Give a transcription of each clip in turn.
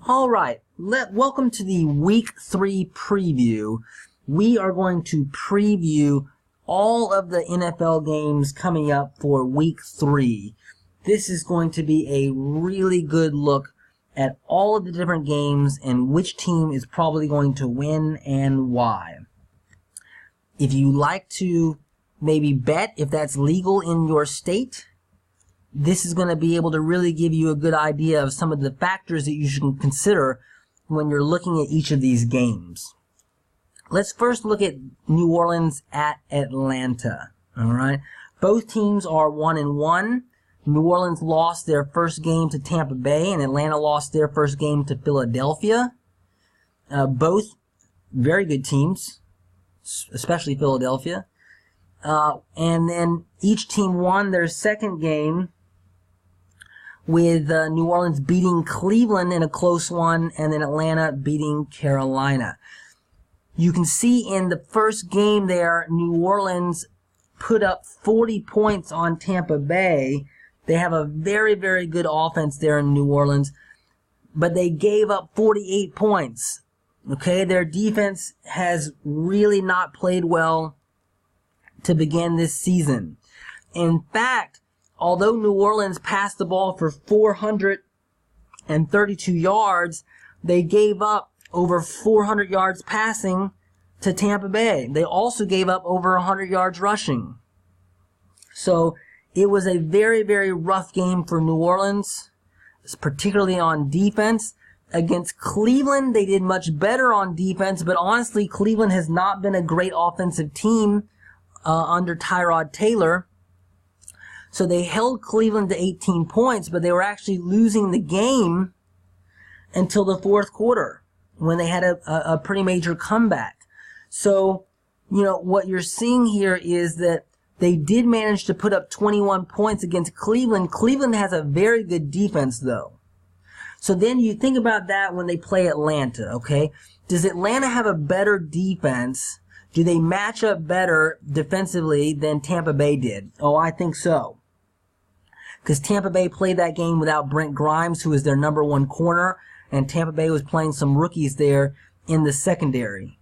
All right, welcome to the Week 3 preview. We are going to preview all of the NFL games coming up for Week 3. This is going to be a really good look at all of the different games and which team is probably going to win and why. If you like to maybe bet, if that's legal in your state, this is going to be able to really give you a good idea of some of the factors that you should consider when you're looking at each of these games. Let's first look at New Orleans at Atlanta. All right, both teams are 1-1. New Orleans lost their first game to Tampa Bay, and Atlanta lost their first game to Philadelphia. Both very good teams, especially Philadelphia. And then each team won their second game with New Orleans beating Cleveland in a close one, and then Atlanta beating Carolina. You can see in the first game there, New Orleans put up 40 points on Tampa Bay. They have a very, very good offense there in New Orleans, but they gave up 48 points. Okay, their defense has really not played well to begin this season. In fact, although New Orleans passed the ball for 432 yards, they gave up over 400 yards passing to Tampa Bay. They also gave up over 100 yards rushing. So it was a very, very rough game for New Orleans, particularly on defense. Against Cleveland, they did much better on defense, but honestly, Cleveland has not been a great offensive team under Tyrod Taylor. So they held Cleveland to 18 points, but they were actually losing the game until the fourth quarter when they had a pretty major comeback. So, you know, what you're seeing here is that they did manage to put up 21 points against Cleveland. Cleveland has a very good defense, though. So then you think about that when they play Atlanta, okay? Does Atlanta have a better defense? Do they match up better defensively than Tampa Bay did? Oh, I think so. Because Tampa Bay played that game without Brent Grimes, who is their number one corner, and Tampa Bay was playing some rookies there in the secondary.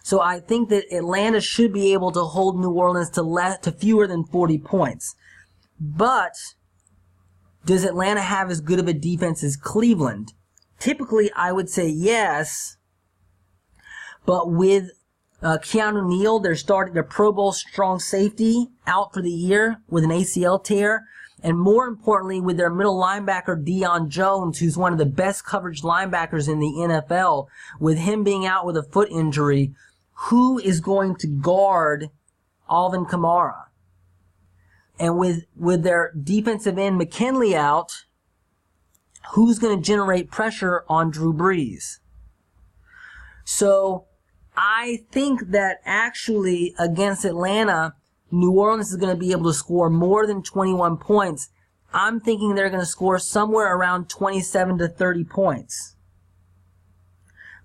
So I think that Atlanta should be able to hold New Orleans to fewer than 40 points. But does Atlanta have as good of a defense as Cleveland? Typically, I would say yes. But with Keanu Neal, their Pro Bowl strong safety, out for the year with an ACL tear. And more importantly, with their middle linebacker, Deion Jones, who's one of the best coverage linebackers in the NFL, with him being out with a foot injury, who is going to guard Alvin Kamara? And with their defensive end, McKinley, out, who's going to generate pressure on Drew Brees? So I think that actually against Atlanta, New Orleans is going to be able to score more than 21 points. I'm thinking they're going to score somewhere around 27 to 30 points.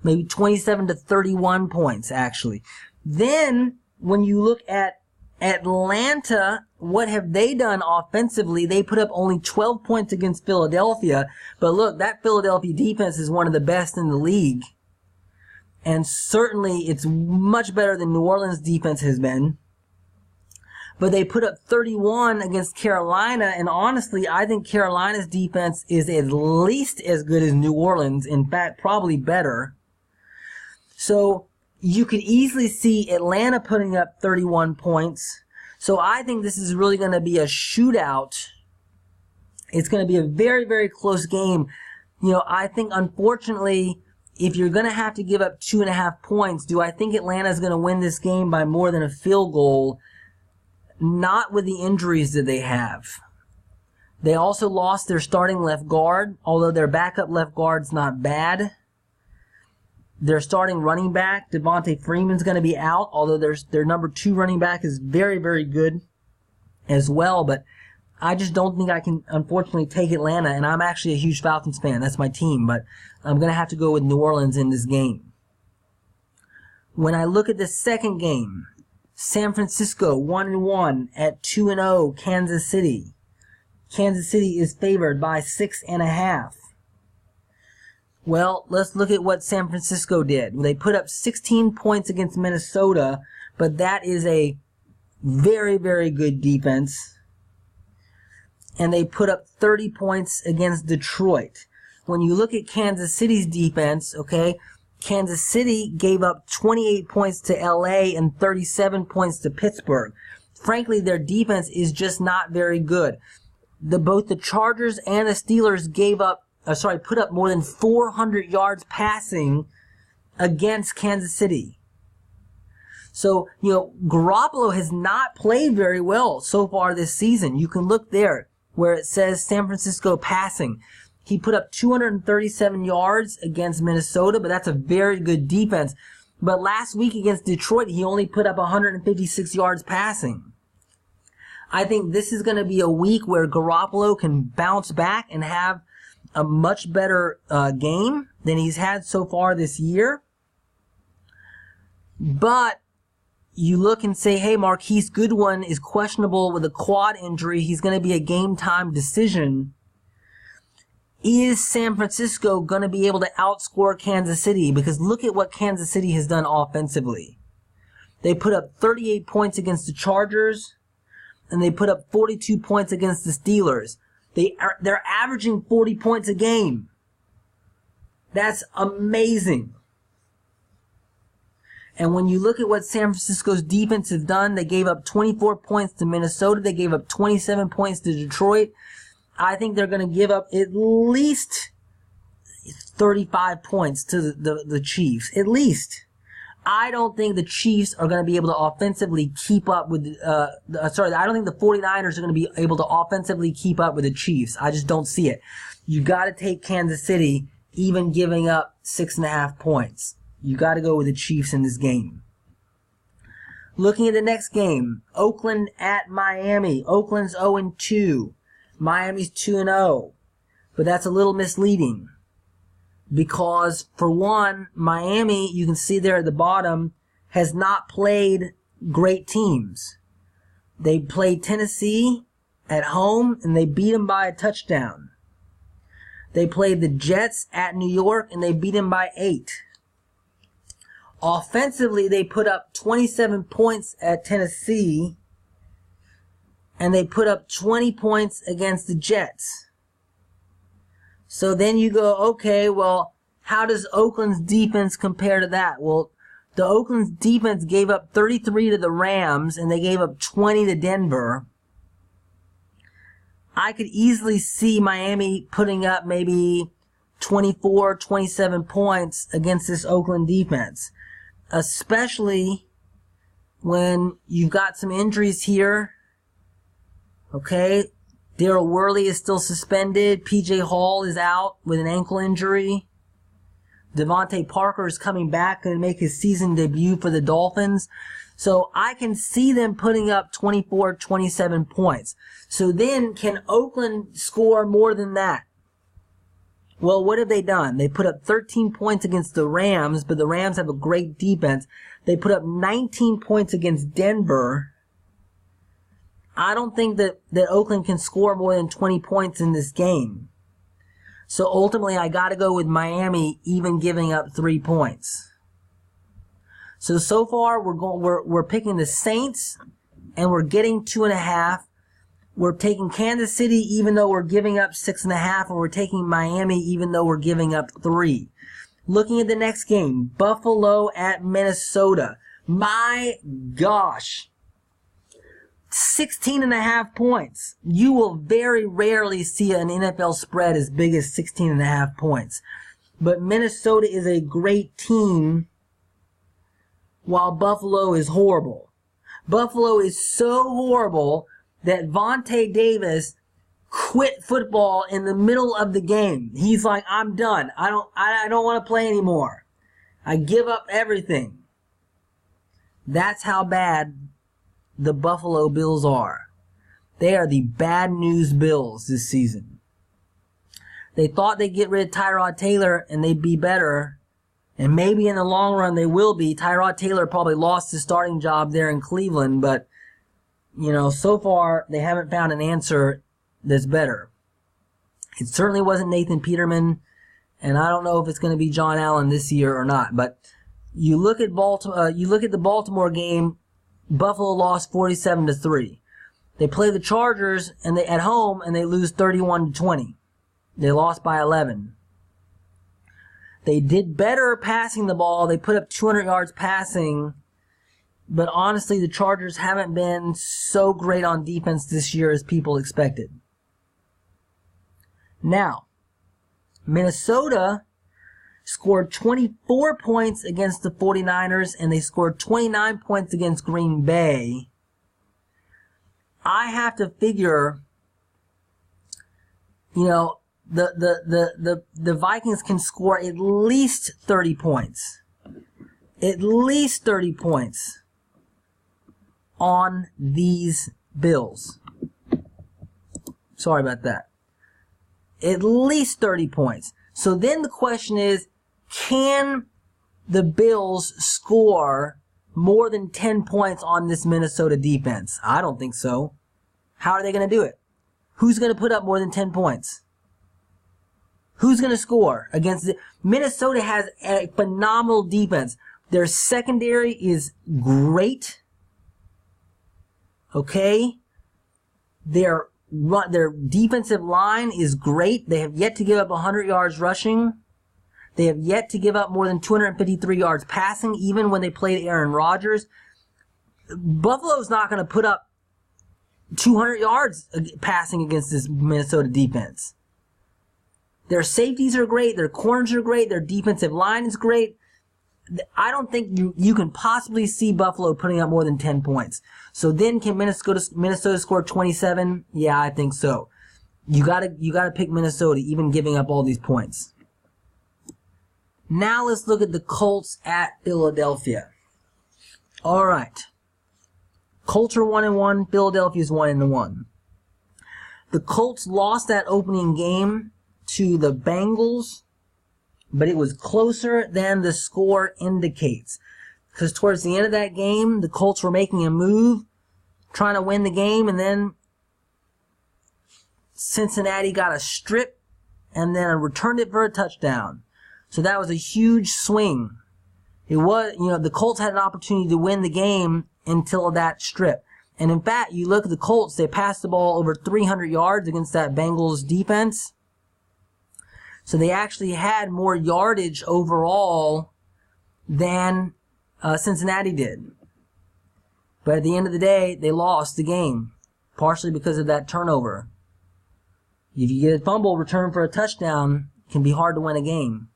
Maybe 27 to 31 points, actually. Then, when you look at Atlanta, what have they done offensively? They put up only 12 points against Philadelphia. But look, that Philadelphia defense is one of the best in the league. And certainly, it's much better than New Orleans' defense has been. But they put up 31 against Carolina, and honestly, I think Carolina's defense is at least as good as New Orleans. In fact, probably better. So you could easily see Atlanta putting up 31 points. So I think this is really going to be a shootout. It's going to be a very, very close game. You know, I think, unfortunately, if you're going to have to give up 2.5 points, do I think Atlanta is going to win this game by more than a field goal? Not with the injuries that they have. They also lost their starting left guard, although their backup left guard's not bad. Their starting running back, Devontae Freeman's going to be out, although their number 2 running back is very, very good as well. But I just don't think I can, unfortunately, take Atlanta. And I'm actually a huge Falcons fan. That's my team. But I'm going to have to go with New Orleans in this game. When I look at the second game, San Francisco 1-1 at 2-0 Kansas City. Kansas City is favored by 6.5. Well, let's look at what San Francisco did. They put up 16 points against Minnesota, but that is a very, very good defense. And they put up 30 points against Detroit. When you look at Kansas City's defense, okay, Kansas City gave up 28 points to LA and 37 points to Pittsburgh. Frankly, their defense is just not very good. Both the Chargers and the Steelers put up more than 400 yards passing against Kansas City. So, Garoppolo has not played very well so far this season. You can look there where it says San Francisco passing. He put up 237 yards against Minnesota, but that's a very good defense. But last week against Detroit, he only put up 156 yards passing. I think this is going to be a week where Garoppolo can bounce back and have a much better game than he's had so far this year. But you look and say, hey, Marquise Goodwin is questionable with a quad injury. He's going to be a game-time decision. Is San Francisco going to be able to outscore Kansas City? Because look at what Kansas City has done offensively. They put up 38 points against the Chargers, and they put up 42 points against the Steelers. They're averaging 40 points a game. That's amazing. And when you look at what San Francisco's defense has done, they gave up 24 points to Minnesota. They gave up 27 points to Detroit. I think they're going to give up at least 35 points to the Chiefs. At least. I don't think the Chiefs are going to be able to offensively keep up with, I don't think the 49ers are going to be able to offensively keep up with the Chiefs. I just don't see it. You got to take Kansas City, even giving up 6.5 points. You got to go with the Chiefs in this game. Looking at the next game, Oakland at Miami. Oakland's 0-2. Miami's 2-0. But that's a little misleading. Because, for one, Miami, you can see there at the bottom, has not played great teams. They played Tennessee at home, and they beat them by a touchdown. They played the Jets at New York, and they beat them by 8. Offensively, they put up 27 points at Tennessee, and they put up 20 points against the Jets. So then you go, okay, well, how does Oakland's defense compare to that? Well, the Oakland's defense gave up 33 to the Rams, and they gave up 20 to Denver. I could easily see Miami putting up maybe 24, 27 points against this Oakland defense. Especially when you've got some injuries here. Okay, Daryl Worley is still suspended. P.J. Hall is out with an ankle injury. Devontae Parker is coming back and make his season debut for the Dolphins. So I can see them putting up 24, 27 points. So then, can Oakland score more than that? Well, what have they done? They put up 13 points against the Rams, but the Rams have a great defense. They put up 19 points against Denver. I don't think that Oakland can score more than 20 points in this game. So ultimately, I got to go with Miami, even giving up 3 points. So far we're picking the Saints, and we're getting 2.5. We're taking Kansas City, even though we're giving up 6.5, and we're taking Miami, even though we're giving up 3. Looking at the next game, Buffalo at Minnesota. My gosh. 16.5 points. You will very rarely see an NFL spread as big as 16.5 points. But Minnesota is a great team, while Buffalo is horrible. Buffalo is so horrible that Vontae Davis quit football in the middle of the game. He's like, I'm done. I don't want to play anymore. I give up everything. That's how bad the Buffalo Bills are. They are the bad news Bills this season. They thought they'd get rid of Tyrod Taylor and they'd be better. And maybe in the long run they will be. Tyrod Taylor probably lost his starting job there in Cleveland, but so far they haven't found an answer that's better. It certainly wasn't Nathan Peterman, And I don't know if it's going to be John Allen this year or not. But you look at the Baltimore game. Buffalo lost 47-3. They play the Chargers at home and they lose 31-20. They lost by 11. They did better passing the ball. They put up 200 yards passing. But honestly, the Chargers haven't been so great on defense this year as people expected. Now, Minnesota scored 24 points against the 49ers, and they scored 29 points against Green Bay. I have to figure, the Vikings can score at least 30 points. At least 30 points on these Bills. Sorry about that. At least 30 points. So then the question is, can the Bills score more than 10 points on this Minnesota defense? I don't think so. How are they going to do it? Who's going to put up more than 10 points? Who's going to score against it? Minnesota has a phenomenal defense. Their secondary is great. Okay? Their defensive line is great. They have yet to give up 100 yards rushing. They have yet to give up more than 253 yards passing, even when they played Aaron Rodgers. Buffalo's not going to put up 200 yards passing against this Minnesota defense. Their safeties are great. Their corners are great. Their defensive line is great. I don't think you can possibly see Buffalo putting up more than 10 points. So then can Minnesota score 27? Yeah, I think so. You gotta pick Minnesota, even giving up all these points. Now let's look at the Colts at Philadelphia. All right. Colts are 1-1. Philadelphia's 1-1. The Colts lost that opening game to the Bengals, but it was closer than the score indicates. Because towards the end of that game, the Colts were making a move, trying to win the game, and then Cincinnati got a strip and then returned it for a touchdown. So that was a huge swing. It was, the Colts had an opportunity to win the game until that strip. And in fact, you look at the Colts, they passed the ball over 300 yards against that Bengals defense. So they actually had more yardage overall than Cincinnati did. But at the end of the day, they lost the game, partially because of that turnover. If you get a fumble return for a touchdown, it can be hard to win a game.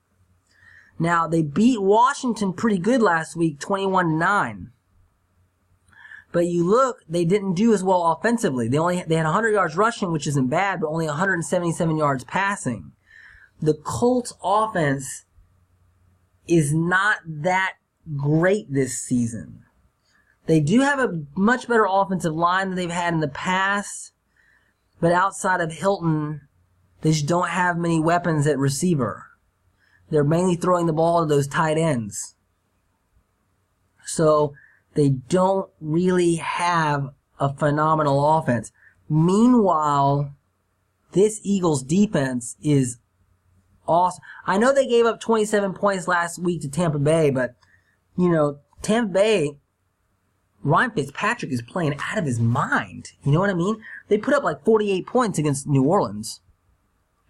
Now, they beat Washington pretty good last week, 21-9. But you look, they didn't do as well offensively. They had 100 yards rushing, which isn't bad, but only 177 yards passing. The Colts offense is not that great this season. They do have a much better offensive line than they've had in the past, but outside of Hilton, they just don't have many weapons at receiver. They're mainly throwing the ball to those tight ends. So they don't really have a phenomenal offense. Meanwhile, this Eagles defense is awesome. I know they gave up 27 points last week to Tampa Bay, but, Tampa Bay, Ryan Fitzpatrick is playing out of his mind. You know what I mean? They put up like 48 points against New Orleans.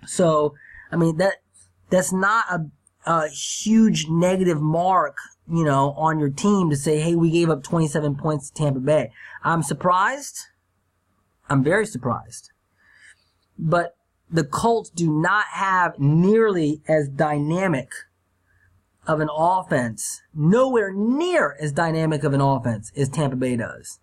So, that's not a huge negative mark, on your team to say, hey, we gave up 27 points to Tampa Bay. I'm surprised. I'm very surprised. But the Colts do not have nearly as dynamic of an offense, nowhere near as dynamic of an offense as Tampa Bay does.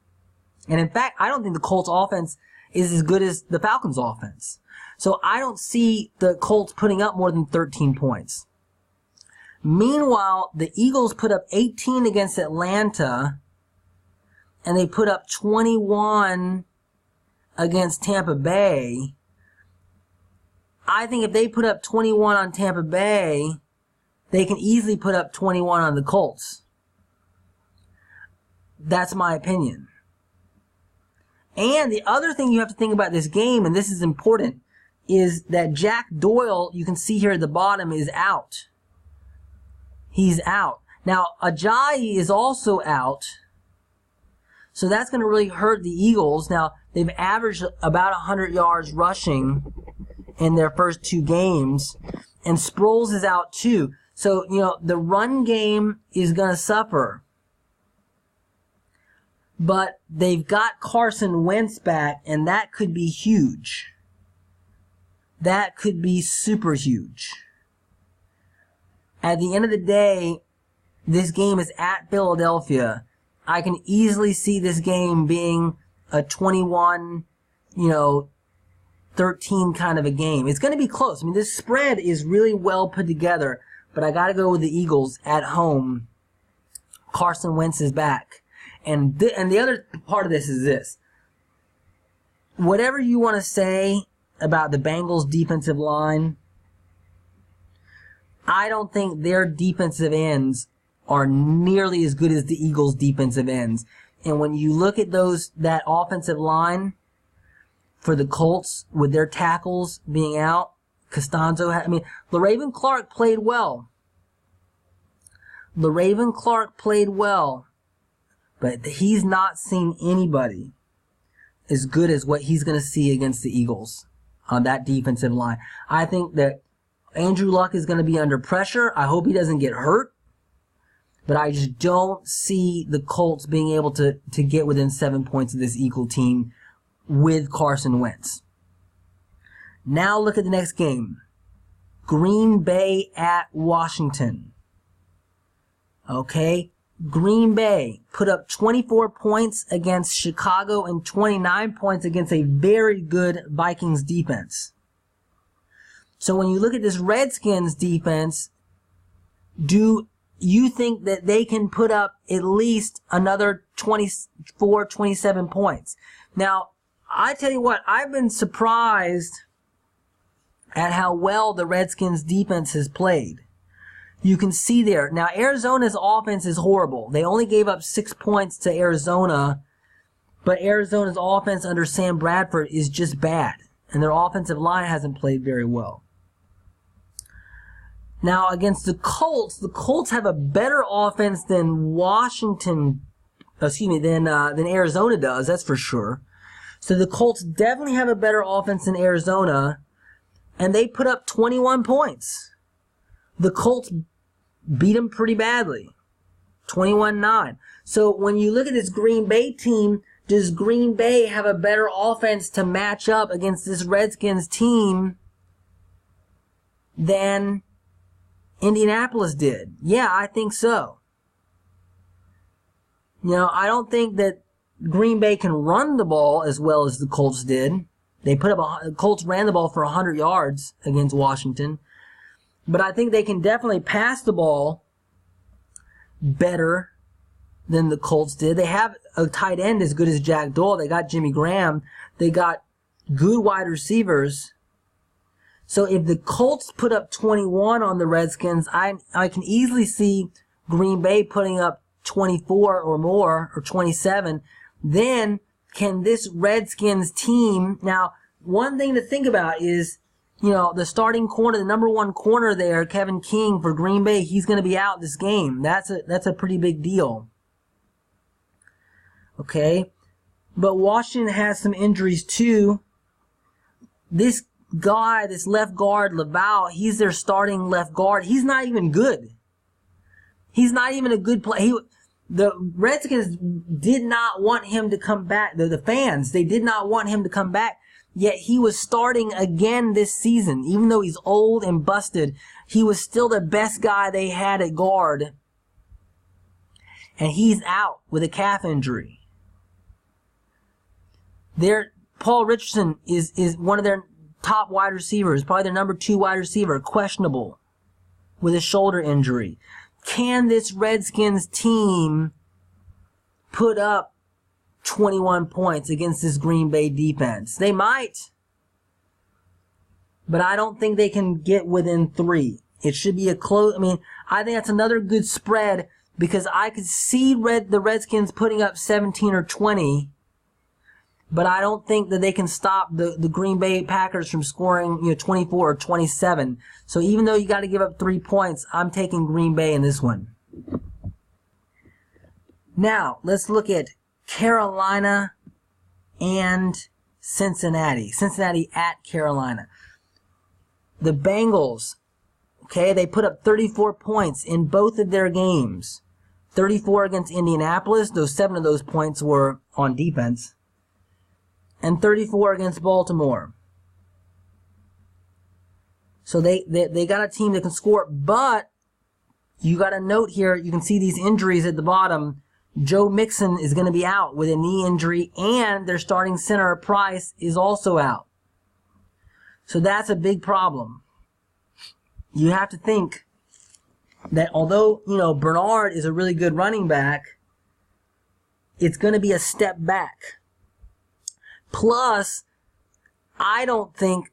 And in fact, I don't think the Colts offense is as good as the Falcons offense. So I don't see the Colts putting up more than 13 points. Meanwhile, the Eagles put up 18 against Atlanta, and they put up 21 against Tampa Bay. I think if they put up 21 on Tampa Bay, they can easily put up 21 on the Colts. That's my opinion. And the other thing you have to think about this game, and this is important, is that Jack Doyle, you can see here at the bottom, is out. He's out. Now, Ajayi is also out. So that's going to really hurt the Eagles. Now, they've averaged about 100 yards rushing in their first 2 games. And Sproles is out too. So, the run game is going to suffer. But they've got Carson Wentz back, and that could be huge. That could be super huge. At the end of the day, this game is at Philadelphia. I can easily see this game being a 21, 13 kind of a game. It's going to be close. I mean, this spread is really well put together, but I got to go with the Eagles at home. Carson Wentz is back. And the other part of this is this. Whatever you want to say about the Bengals' defensive line, I don't think their defensive ends are nearly as good as the Eagles' defensive ends. And when you look at that offensive line for the Colts with their tackles being out, Costanzo, LaRaven Clark played well. LaRaven Clark played well, but he's not seen anybody as good as what he's going to see against the Eagles on that defensive line. I think that Andrew Luck is going to be under pressure. I hope he doesn't get hurt. But I just don't see the Colts being able to get within 7 points of this Eagle team with Carson Wentz. Now look at the next game. Green Bay at Washington. Okay? Green Bay put up 24 points against Chicago and 29 points against a very good Vikings defense. So when you look at this Redskins defense, do you think that they can put up at least another 24, 27 points? Now, I tell you what, I've been surprised at how well the Redskins defense has played. You can see there. Now, Arizona's offense is horrible. They only gave up 6 points to Arizona, but Arizona's offense under Sam Bradford is just bad, and their offensive line hasn't played very well. Now, against the Colts have a better offense than than Arizona does, that's for sure. So the Colts definitely have a better offense than Arizona, and they put up 21 points. The Colts beat them pretty badly, 21-9. So when you look at this Green Bay team, does Green Bay have a better offense to match up against this Redskins team than Indianapolis did? Yeah, I think so. I don't think that Green Bay can run the ball as well as the Colts did. The Colts ran the ball for 100 yards against Washington. But I think they can definitely pass the ball better than the Colts did. They have a tight end as good as Jack Doyle. They got Jimmy Graham. They got good wide receivers. So if the Colts put up 21 on the Redskins, I can easily see Green Bay putting up 24 or more, or 27. Then can this Redskins team... Now, one thing to think about is, the starting corner, the number 1 corner there, Kevin King for Green Bay, he's going to be out this game. That's a pretty big deal. Okay? But Washington has some injuries too. This guy, this left guard, Laval, he's their starting left guard. He's not even good. He's not even a good player. The Redskins did not want him to come back. The fans, they did not want him to come back. Yet he was starting again this season. Even though he's old and busted, he was still the best guy they had at guard. And he's out with a calf injury. Paul Richardson is one of their top wide receivers, probably their number 2 wide receiver, questionable with a shoulder injury. Can this Redskins team put up 21 points against this Green Bay defense? They might, but I don't think they can get within 3. It should be a close. I think that's another good spread, because I could see the Redskins putting up 17 or 20, but I don't think that they can stop the Green Bay Packers from scoring 24 or 27. So even though you got to give up 3 points, I'm taking Green Bay in this one. Now, let's look at Carolina and Cincinnati. Cincinnati at Carolina. The Bengals, okay, they put up 34 points in both of their games. 34 against Indianapolis, those 7 of those points were on defense. And 34 against Baltimore. So they got a team that can score, but you got a note here, you can see these injuries at the bottom. Joe Mixon is going to be out with a knee injury, and their starting center, Price, is also out. So that's a big problem. You have to think that although, Bernard is a really good running back, it's going to be a step back. Plus, I don't think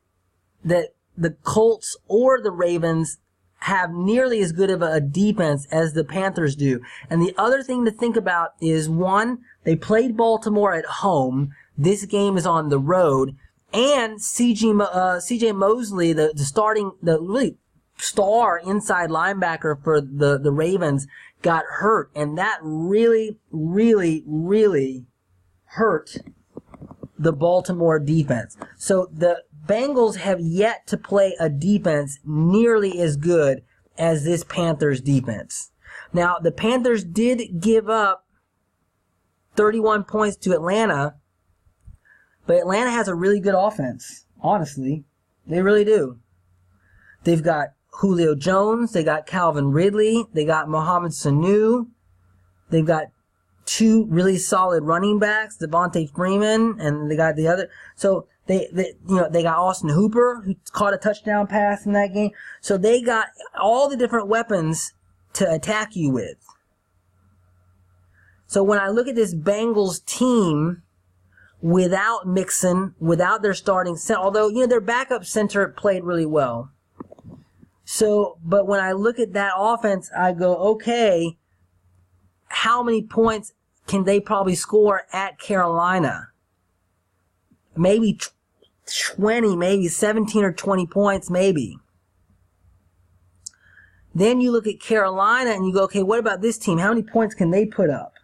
that the Colts or the Ravens have nearly as good of a defense as the Panthers do. And the other thing to think about is, one, they played Baltimore at home. This game is on the road. And CJ Mosley, the really star inside linebacker for the Ravens, got hurt. And that really, really, really hurt the Baltimore defense. So the Bengals have yet to play a defense nearly as good as this Panthers defense. Now, the Panthers did give up 31 points to Atlanta, but Atlanta has a really good offense, honestly. They really do. They've got Julio Jones, they got Calvin Ridley, they got Mohamed Sanu, they've got 2 really solid running backs, Devontae Freeman, and they got the other. So they got Austin Hooper, who caught a touchdown pass in that game. So they got all the different weapons to attack you with. So when I look at this Bengals team without Mixon, without their starting center, although their backup center played really well. So, but when I look at that offense, I go, okay, how many points can they probably score at Carolina? Maybe 20, maybe 17 or 20 points, maybe. Then you look at Carolina and you go, okay, what about this team? How many points can they put up?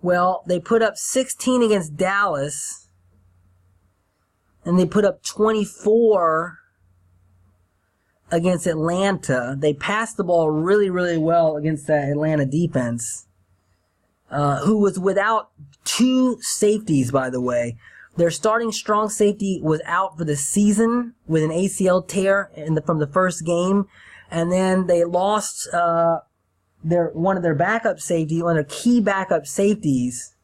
Well, they put up 16 against Dallas, and they put up 24 against Atlanta. They passed the ball really, really well against that Atlanta defense, who was without 2 safeties, by the way. Their starting strong safety was out for the season with an ACL tear from the first game. And then they lost one of their backup safety, one of their key backup safeties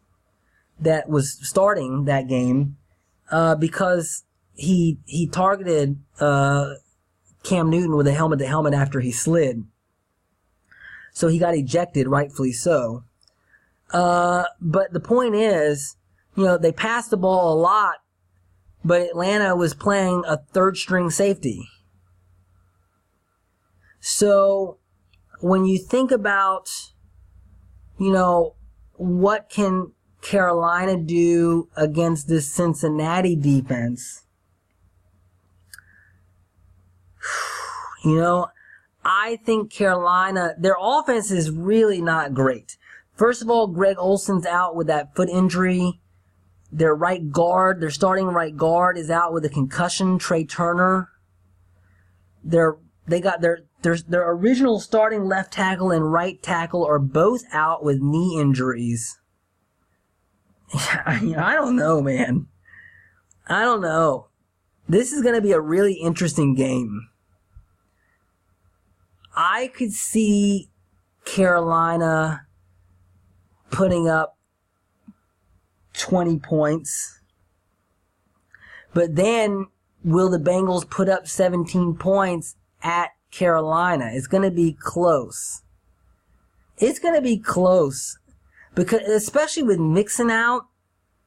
that was starting that game, because he targeted Cam Newton with a helmet-to-helmet after he slid. So he got ejected, rightfully so. But the point is, they passed the ball a lot, but Atlanta was playing a third-string safety. So when you think about, what can Carolina do against this Cincinnati defense, I think Carolina, their offense is really not great. First of all, Greg Olsen's out with that foot injury. Their starting right guard is out with a concussion, Trey Turner. Their original starting left tackle and right tackle are both out with knee injuries. I don't know, man. I don't know. This is going to be a really interesting game. I could see Carolina putting up 20 points. But then, will the Bengals put up 17 points at Carolina? It's going to be close. It's going to be close. Because, especially with Mixon out,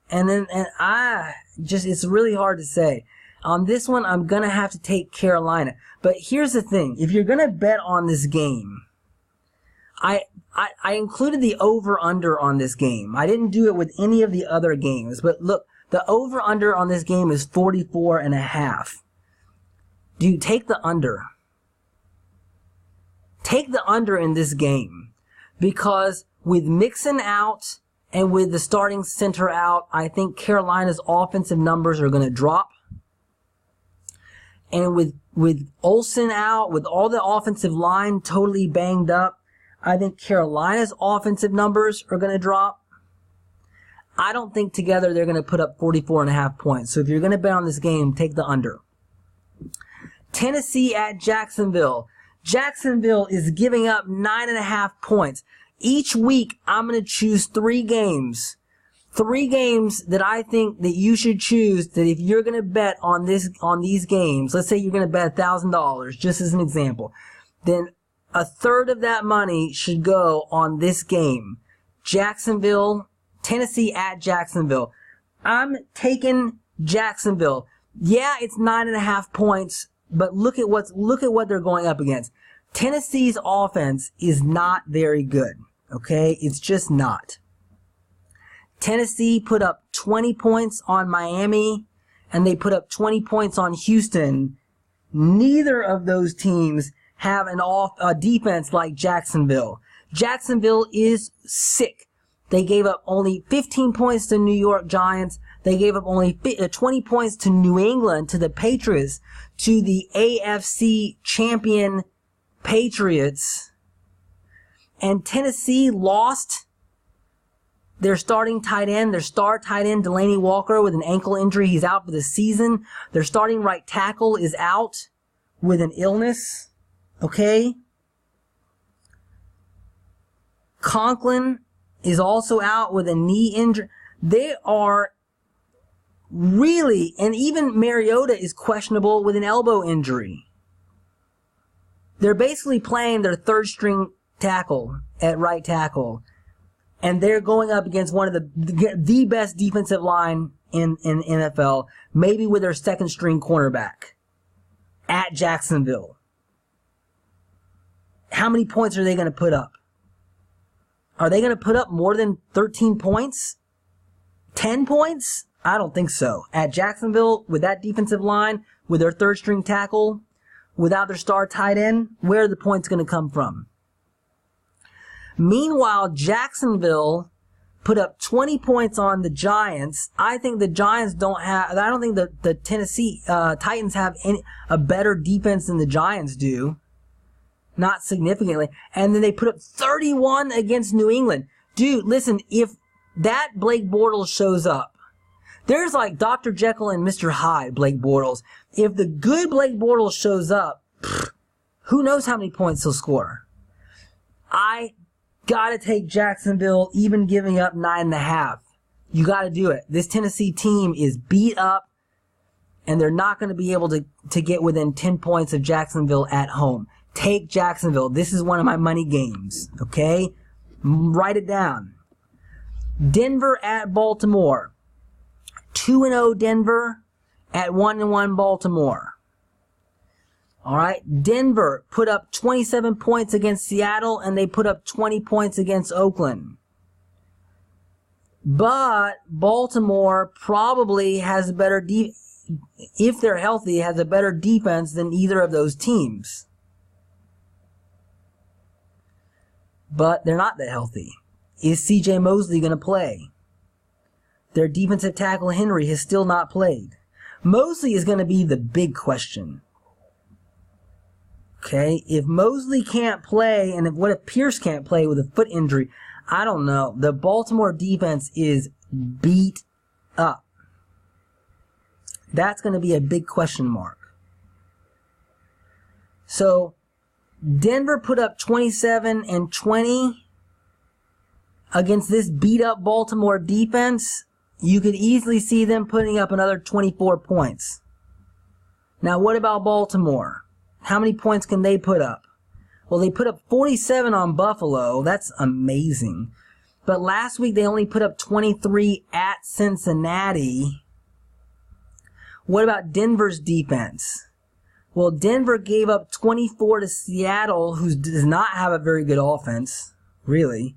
it's really hard to say. On this one, I'm going to have to take Carolina. But here's the thing. If you're going to bet on this game, I included the over-under on this game. I didn't do it with any of the other games. But look, The over-under on this game is 44.5. Dude, take the under. Take the under in this game. Because with Mixon out and with the starting center out, I think Carolina's offensive numbers are going to drop. And with Olsen out, with all the offensive line totally banged up, I think Carolina's offensive numbers are going to drop. I don't think together they're going to put up 44.5 points. So if you're going to bet on this game, take the under. Tennessee at Jacksonville. Jacksonville is giving up 9.5 points. Each week, I'm going to choose 3 games. 3 games that I think that you should choose that if you're going to bet on these games, let's say you're going to bet $1,000, just as an example, then a third of that money should go on this game. Tennessee at Jacksonville. I'm taking Jacksonville. Yeah, it's 9.5 points, but look at what they're going up against. Tennessee's offense is not very good. Okay? It's just not. Tennessee put up 20 points on Miami, and they put up 20 points on Houston. Neither of those teams have a defense like Jacksonville. Jacksonville is sick. They gave up only 15 points to New York Giants. They gave up only 20 points to New England, to the Patriots, to the AFC champion Patriots. And Tennessee lost their starting tight end, their star tight end, Delaney Walker, with an ankle injury. He's out for the season. Their starting right tackle is out with an illness. Okay? Conklin is also out with a knee injury. They are really, and even Mariota is questionable with an elbow injury. They're basically playing their third string tackle at right tackle. And they're going up against one of the best defensive line in NFL, maybe with their second string cornerback at Jacksonville. How many points are they going to put up? Are they going to put up more than 13 points? 10 points? I don't think so. At Jacksonville, with that defensive line, with their third string tackle, without their star tight end, where are the points going to come from? Meanwhile, Jacksonville put up 20 points on the Giants. I think the Giants I don't think the Tennessee Titans have a better defense than the Giants do. Not significantly. And then they put up 31 against New England. Dude, listen, if that Blake Bortles shows up, there's like Dr. Jekyll and Mr. Hyde, Blake Bortles. If the good Blake Bortles shows up, who knows how many points he'll score. I gotta take Jacksonville, even giving up 9.5. You gotta do it. This Tennessee team is beat up, and they're not gonna be able to get within 10 points of Jacksonville at home. Take Jacksonville. This is one of my money games. Okay? Write it down. Denver at Baltimore. 2-0 Denver at 1-1 Baltimore. Alright? Denver put up 27 points against Seattle, and they put up 20 points against Oakland. But Baltimore probably has a better if they're healthy, has a better defense than either of those teams. But they're not that healthy. Is C.J. Mosley going to play? Their defensive tackle Henry has still not played. Mosley is going to be the big question. Okay, if Mosley can't play, and what if Pierce can't play with a foot injury? I don't know. The Baltimore defense is beat up. That's going to be a big question mark. So, Denver put up 27 and 20 against this beat-up Baltimore defense. You could easily see them putting up another 24 points. Now, what about Baltimore? How many points can they put up? Well, they put up 47 on Buffalo. That's amazing. But last week, they only put up 23 at Cincinnati. What about Denver's defense? Well, Denver gave up 24 to Seattle, who does not have a very good offense, really.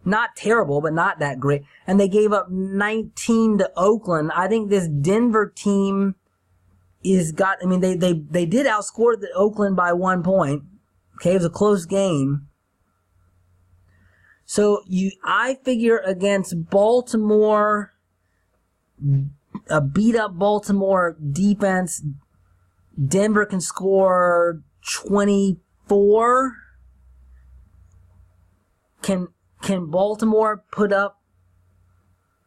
Not terrible, but not that great. And they gave up 19 to Oakland. I think this Denver team they did outscore the Oakland by 1 point. Okay, it was a close game. So I figure against Baltimore, a beat up Baltimore defense, Denver can score 24. Can Baltimore put up,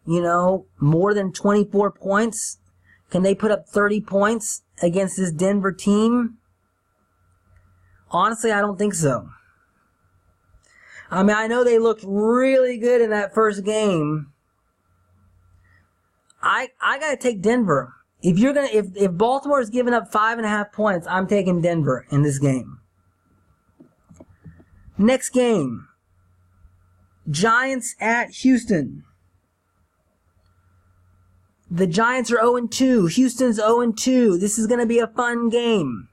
more than 24 points? Can they put up 30 points against this Denver team? Honestly, I don't think so. I mean, I know they looked really good in that first game. I gotta take Denver. If Baltimore is giving up 5.5 points, I'm taking Denver in this game. Next game. Giants at Houston. The Giants are 0-2. Houston's 0-2. This is going to be a fun game.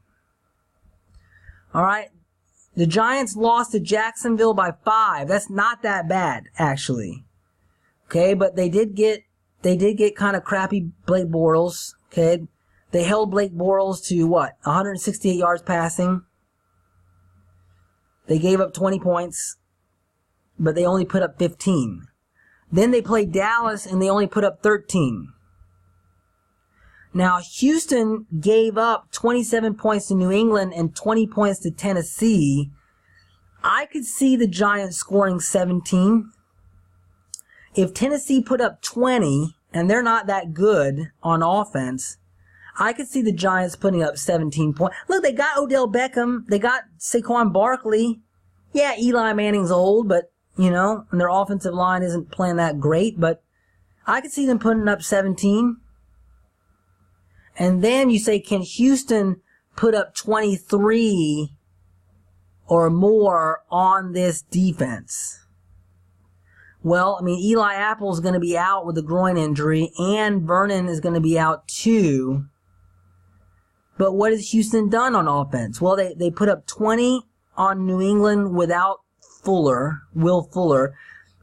Alright. The Giants lost to Jacksonville by 5. That's not that bad, actually. Okay, but they did get kind of crappy Blake Bortles. Okay. They held Blake Bortles to 168 yards passing. They gave up 20 points. But they only put up 15. Then they played Dallas and they only put up 13. Now, Houston gave up 27 points to New England and 20 points to Tennessee. I could see the Giants scoring 17. If Tennessee put up 20, and they're not that good on offense, I could see the Giants putting up 17 points. Look, they got Odell Beckham. They got Saquon Barkley. Yeah, Eli Manning's old, but and their offensive line isn't playing that great, but I could see them putting up 17. And then you say, can Houston put up 23 or more on this defense? Well, I mean, Eli Apple's going to be out with a groin injury, and Vernon is going to be out too. But what has Houston done on offense? Well, they put up 20 on New England without Will Fuller.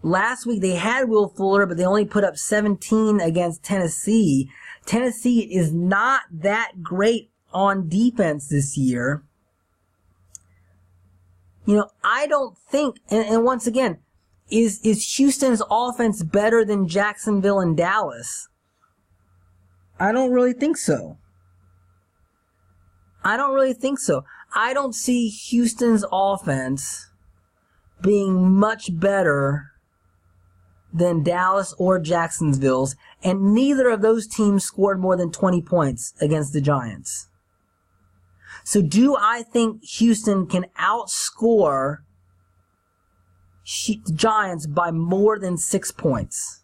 Last week they had Will Fuller, but they only put up 17 against Tennessee. Tennessee is not that great on defense this year. I don't think, and once again, is Houston's offense better than Jacksonville and Dallas? I don't really think so. I don't see Houston's offense being much better than Dallas or Jacksonville's, and neither of those teams scored more than 20 points against the Giants. So do I think Houston can outscore the Giants by more than 6 points?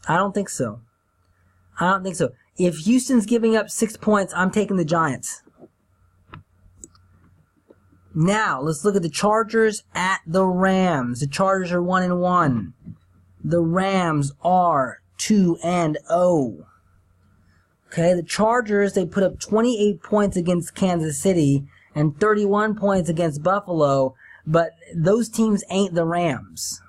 I don't think so. If Houston's giving up 6 points, I'm taking the Giants. Now, let's look at the Chargers at the Rams. The Chargers are 1-1. The Rams are 2-0. Okay, the Chargers, they put up 28 points against Kansas City and 31 points against Buffalo, but those teams ain't the Rams.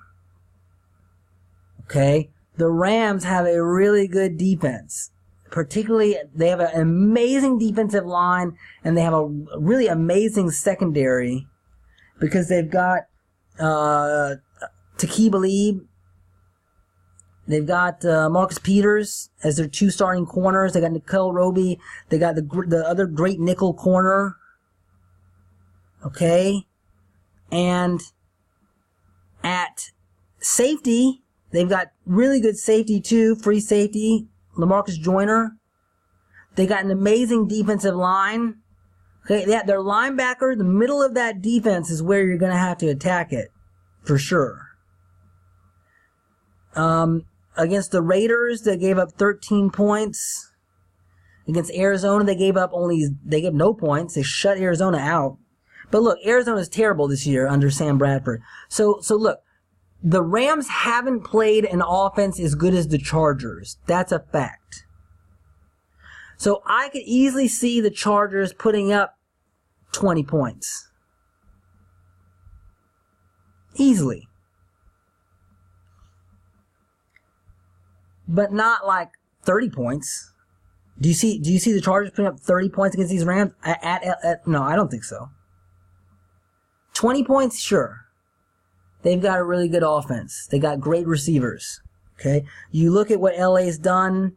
Okay, the Rams have a really good defense. Particularly, they have an amazing defensive line, and they have a really amazing secondary because they've got Taqib Talib, they've got Marcus Peters as their 2 starting corners. They got Nicole Roby. They got the other great nickel corner. Okay, and at safety, they've got really good safety too, free safety. LaMarcus Joyner. They got an amazing defensive line. Okay, their linebacker, the middle of that defense is where you're going to have to attack it, for sure. Against the Raiders, they gave up 13 points. Against Arizona, they gave no points. They shut Arizona out. But look, Arizona's terrible this year under Sam Bradford. So look, the Rams haven't played an offense as good as the Chargers. That's a fact. So I could easily see the Chargers putting up 20 points. Easily. But not like 30 points. Do you see the Chargers putting up 30 points against these Rams? No, I don't think so. 20 points, sure. They've got a really good offense. They got great receivers. Okay? You look at what LA's done.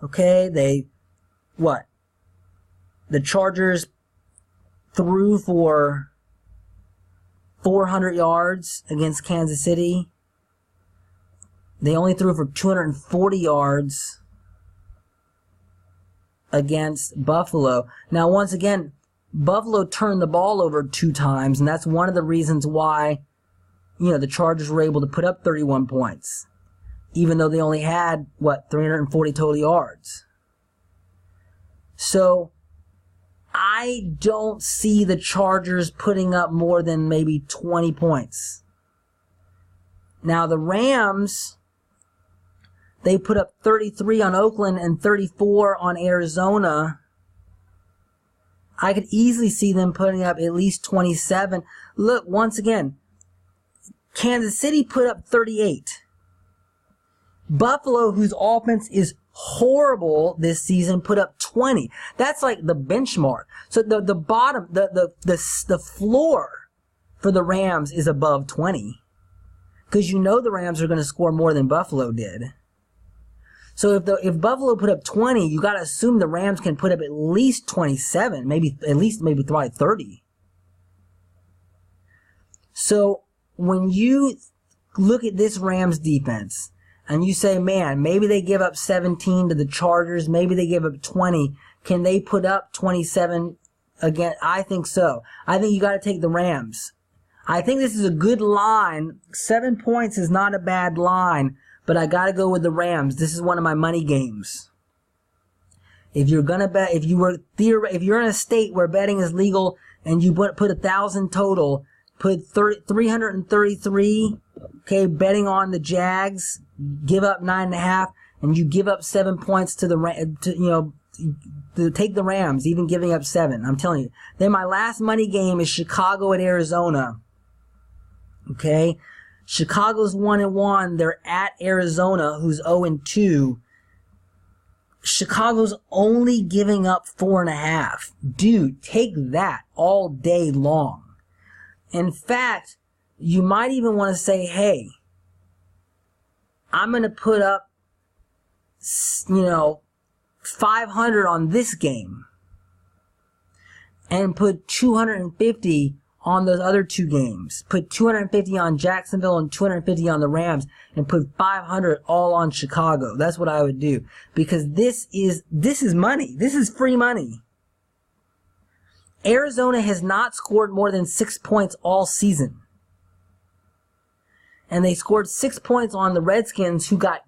Okay? What? The Chargers threw for 400 yards against Kansas City. They only threw for 240 yards against Buffalo. Now, once again, Buffalo turned the ball over 2 times, and that's one of the reasons why, the Chargers were able to put up 31 points, even though they only had, 340 total yards. So, I don't see the Chargers putting up more than maybe 20 points. Now, the Rams, they put up 33 on Oakland and 34 on Arizona. I could easily see them putting up at least 27. Look, once again, Kansas City put up 38. Buffalo, whose offense is horrible this season, put up 20. That's like the benchmark. So the bottom, the floor for the Rams is above 20. Because the Rams are going to score more than Buffalo did. So if Buffalo put up 20, you got to assume the Rams can put up at least 27, maybe 30. So when you look at this Rams defense and you say, man, maybe they give up 17 to the Chargers, maybe they give up 20, can they put up 27 again? I think so. I think you got to take the Rams. I think this is a good line. 7 points is not a bad line. But I gotta go with the Rams. This is one of my money games. If you're gonna bet, if you're in a state where betting is legal and you put 1,000 total, put 333. Okay, betting on the Jags, give up 9.5, and you give up 7 points to to take the Rams, even giving up 7. I'm telling you. Then my last money game is Chicago at Arizona. Okay. Chicago's 1-1. They're at Arizona, who's 0-2. Chicago's only giving up 4.5. Dude, take that all day long. In fact, you might even want to say, hey, I'm going to put up, 500 on this game and put 250 on those other 2 games. Put 250 on Jacksonville and 250 on the Rams and put 500 all on Chicago. That's what I would do. Because this is money. This is free money. Arizona has not scored more than 6 points all season. And they scored 6 points on the Redskins, who got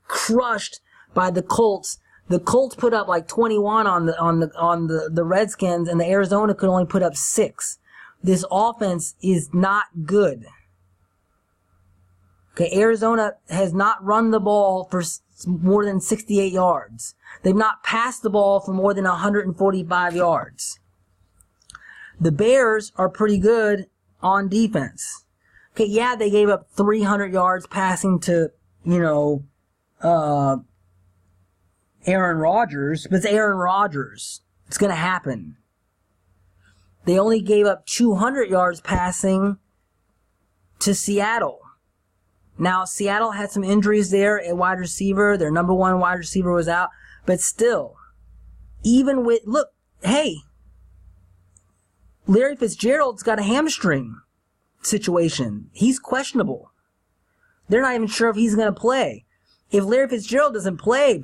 crushed by the Colts. The Colts put up like 21 on the Redskins, and the Arizona could only put up 6. This offense is not good. Okay, Arizona has not run the ball for more than 68 yards. They've not passed the ball for more than 145 yards. The Bears are pretty good on defense. Okay, yeah, they gave up 300 yards passing to, Aaron Rodgers, but it's Aaron Rodgers. It's going to happen. They only gave up 200 yards passing to Seattle. Now, Seattle had some injuries there at wide receiver. Their number 1 wide receiver was out. But still, even with, look, hey, Larry Fitzgerald's got a hamstring situation. He's questionable. They're not even sure if he's going to play. If Larry Fitzgerald doesn't play,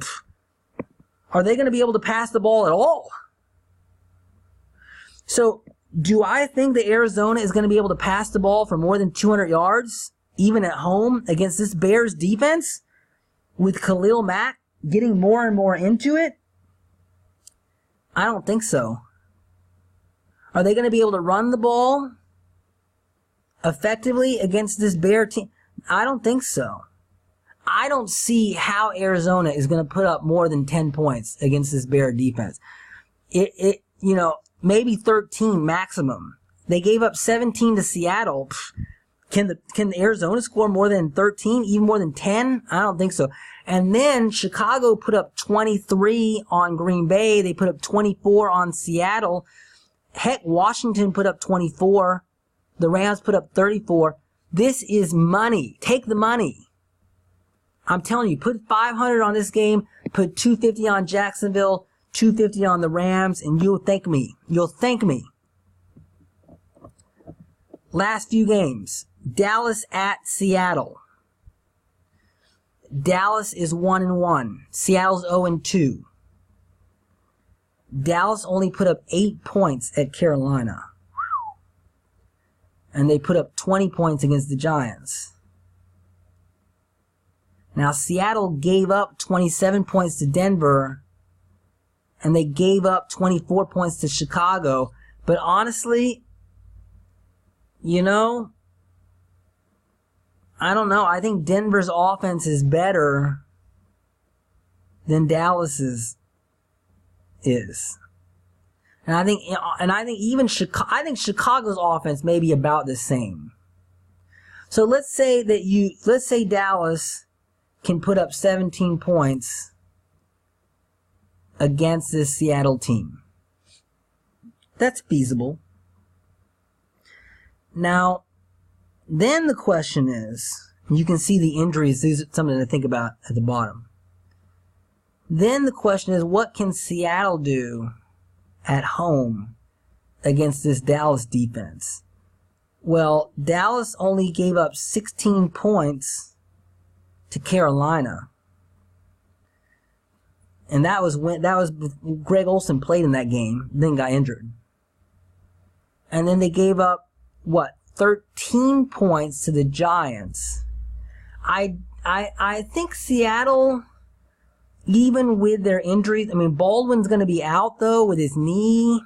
are they going to be able to pass the ball at all? So, do I think that Arizona is going to be able to pass the ball for more than 200 yards, even at home, against this Bears defense, with Khalil Mack getting more and more into it? I don't think so. Are they going to be able to run the ball effectively against this Bear team? I don't think so. I don't see how Arizona is going to put up more than 10 points against this Bear defense. Maybe 13 maximum. They gave up 17 to Seattle. Can Arizona score more than 13, even more than 10? I don't think so. And then Chicago put up 23 on Green Bay. They put up 24 on Seattle. Heck, Washington put up 24. The Rams put up 34. This is money. Take the money. I'm telling you, put 500 on this game, put 250 on Jacksonville, 250 on the Rams, and you'll thank me. You'll thank me. Last few games. Dallas at Seattle. Dallas is 1-1. Seattle's 0-2. Dallas only put up 8 points at Carolina. And they put up 20 points against the Giants. Now, Seattle gave up 27 points to Denver, and they gave up 24 points to Chicago. But honestly, you know, I don't know. I think Denver's offense is better than Dallas's is. And I think even Chicago's offense may be about the same. So let's say Dallas can put up 17 points against this Seattle team. That's feasible. Now, then the question is, you can see the injuries, these are something to think about at the bottom. Then the question is, what can Seattle do at home against this Dallas defense? Well, Dallas only gave up 16 points to Carolina. And that was Greg Olsen played in that game, then got injured. And then they gave up, 13 points to the Giants. I think Seattle, even with their injuries, I mean, Baldwin's going to be out, though, with his knee.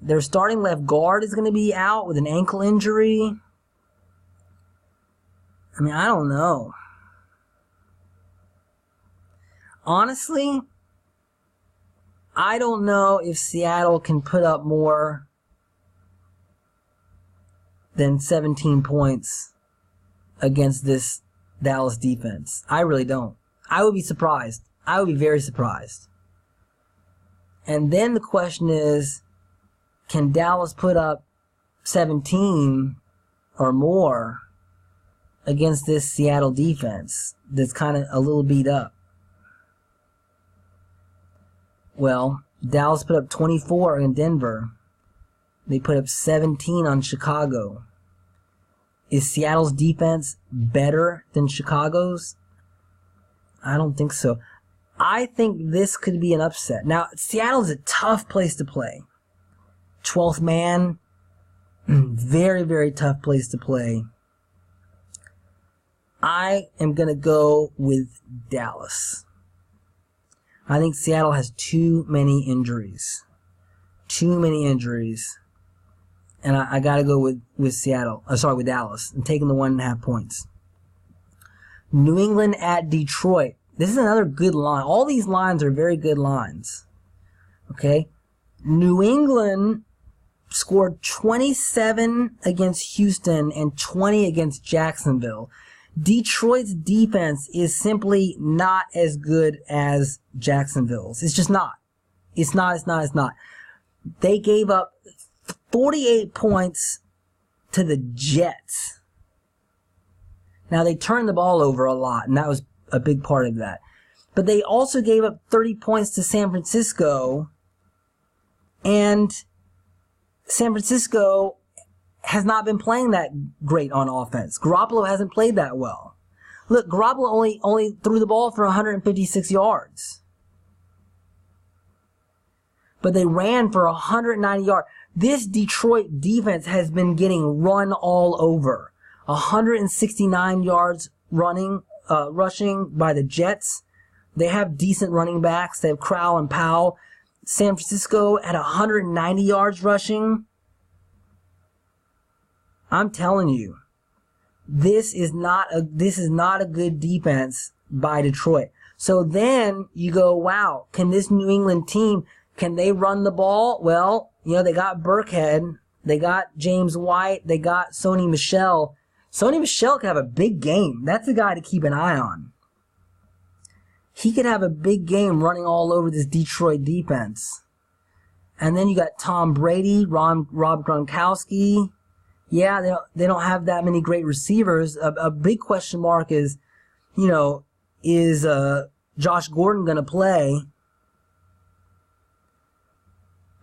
Their starting left guard is going to be out with an ankle injury. I mean, I don't know. Honestly, I don't know if Seattle can put up more than 17 points against this Dallas defense. I really don't. I would be surprised. I would be very surprised. And then the question is, can Dallas put up 17 or more against this Seattle defense that's kind of a little beat up? Well, Dallas put up 24 in Denver. They put up 17 on Chicago. Is Seattle's defense better than Chicago's? I don't think so. I think this could be an upset. Now, Seattle's a tough place to play. 12th man, very, very tough place to play. I am going to go with Dallas. I think Seattle has too many injuries. Too many injuries. And I got to go with Seattle. With Dallas. I'm taking the 1.5 points. New England at Detroit. This is another good line. All these lines are very good lines. Okay? New England scored 27 against Houston and 20 against Jacksonville. Detroit's defense is simply not as good as Jacksonville's. It's just not. It's not. They gave up 48 points to the Jets. Now, they turned the ball over a lot, and that was a big part of that. But they also gave up 30 points to San Francisco, and San Francisco has not been playing that great on offense. Garoppolo hasn't played that well. Look, Garoppolo only threw the ball for 156 yards. But they ran for 190 yards. This Detroit defense has been getting run all over. 169 yards rushing by the Jets. They have decent running backs. They have Crowell and Powell. San Francisco at 190 yards rushing. I'm telling you, this is not a good defense by Detroit. So then you go, wow, can this New England team, can they run the ball? Well, they got Burkhead, They got James White. They got Sony Michel. Sony Michel could have a big game. That's a guy to keep an eye on. He could have a big game running all over this Detroit defense. And then you got Tom Brady, Rob Gronkowski. Yeah, they don't have that many great receivers. A big question mark is, is Josh Gordon going to play?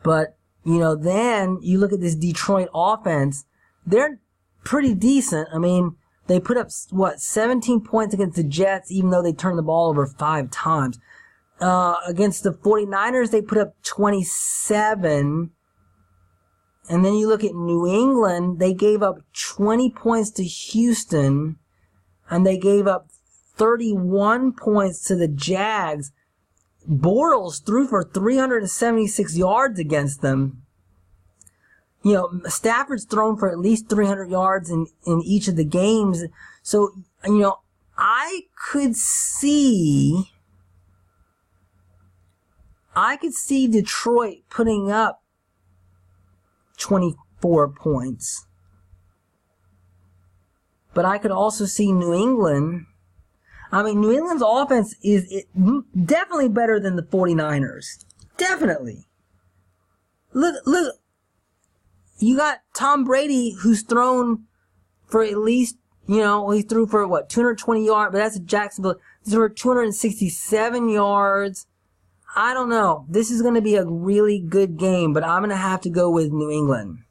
But, then you look at this Detroit offense. They're pretty decent. I mean, they put up, 17 points against the Jets, even though they turned the ball over 5 times. Against the 49ers, they put up 27. And then you look at New England, they gave up 20 points to Houston, and they gave up 31 points to the Jags. Bortles threw for 376 yards against them. Stafford's thrown for at least 300 yards in each of the games. So, I could see Detroit putting up 24 points. But I could also see New England. I mean, New England's offense is definitely better than the 49ers. Definitely. Look. You got Tom Brady, who's thrown for at least, he threw for 220 yards, but that's Jacksonville. He's for 267 yards. I don't know. This is going to be a really good game, but I'm going to have to go with New England.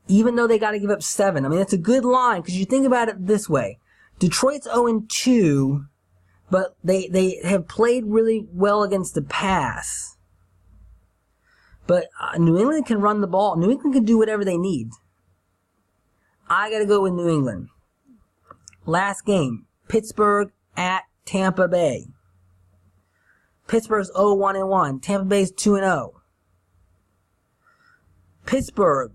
Even though they got to give up 7. I mean, it's a good line, because you think about it this way. Detroit's 0-2, but they have played really well against the pass. But New England can run the ball. New England can do whatever they need. I got to go with New England. Last game, Pittsburgh at Tampa Bay. Pittsburgh's 0-1-1. Tampa Bay's 2-0. Pittsburgh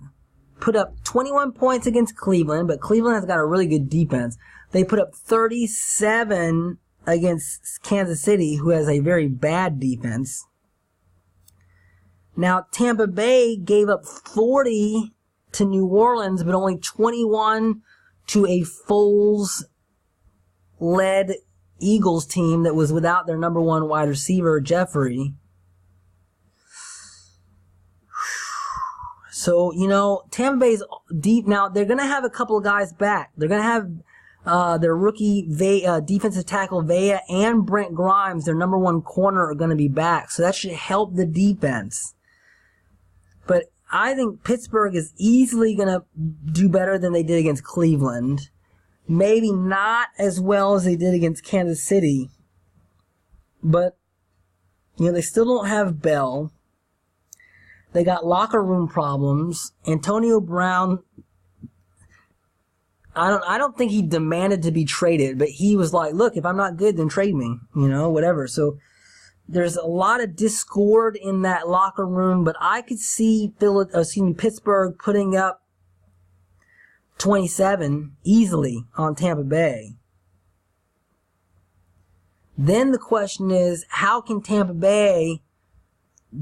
put up 21 points against Cleveland, but Cleveland has got a really good defense. They put up 37 against Kansas City, who has a very bad defense. Now, Tampa Bay gave up 40 to New Orleans, but only 21 to a Foles-led Eagles team that was without their number 1 wide receiver, Jeffrey. So, Tampa Bay's deep. Now, they're going to have a couple of guys back. They're going to have their rookie defensive tackle Vea and Brent Grimes, their number 1 corner, are going to be back. So that should help the defense. But I think Pittsburgh is easily going to do better than they did against Cleveland. Maybe not as well as they did against Kansas City. But, they still don't have Bell. They got locker room problems. Antonio Brown, I don't think he demanded to be traded, but he was like, look, if I'm not good, then trade me. Whatever. So there's a lot of discord in that locker room, but I could see Pittsburgh putting up 27 easily on Tampa Bay. Then the question is, how can Tampa Bay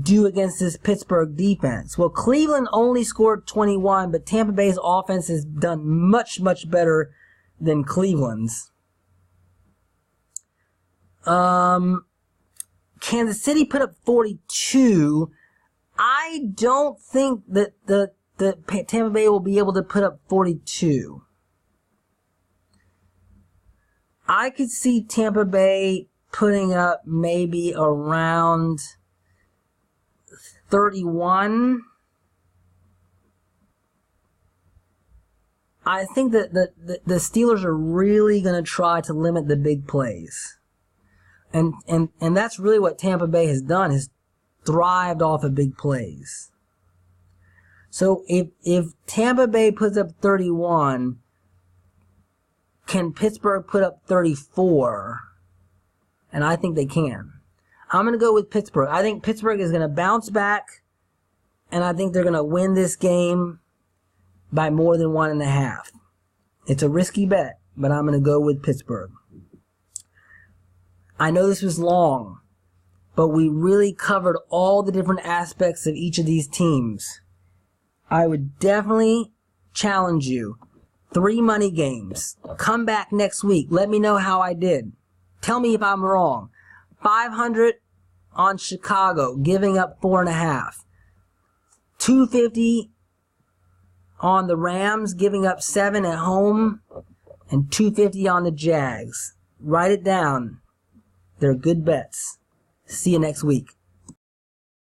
do against this Pittsburgh defense? Well, Cleveland only scored 21, but Tampa Bay's offense has done much, much better than Cleveland's. Kansas City put up 42. I don't think that the Tampa Bay will be able to put up 42. I could see Tampa Bay putting up maybe around 31. I think that the Steelers are really going to try to limit the big plays. And that's really what Tampa Bay has done, has thrived off of big plays. So if Tampa Bay puts up 31, can Pittsburgh put up 34? And I think they can. I'm going to go with Pittsburgh. I think Pittsburgh is going to bounce back, and I think they're going to win this game by more than 1.5. It's a risky bet, but I'm going to go with Pittsburgh. I know this was long, but we really covered all the different aspects of each of these teams. I would definitely challenge you. 3 money games. Come back next week. Let me know how I did. Tell me if I'm wrong. 500 on Chicago, giving up 4.5. 250 on the Rams, giving up 7 at home, and 250 on the Jags. Write it down. They're good bets. See you next week.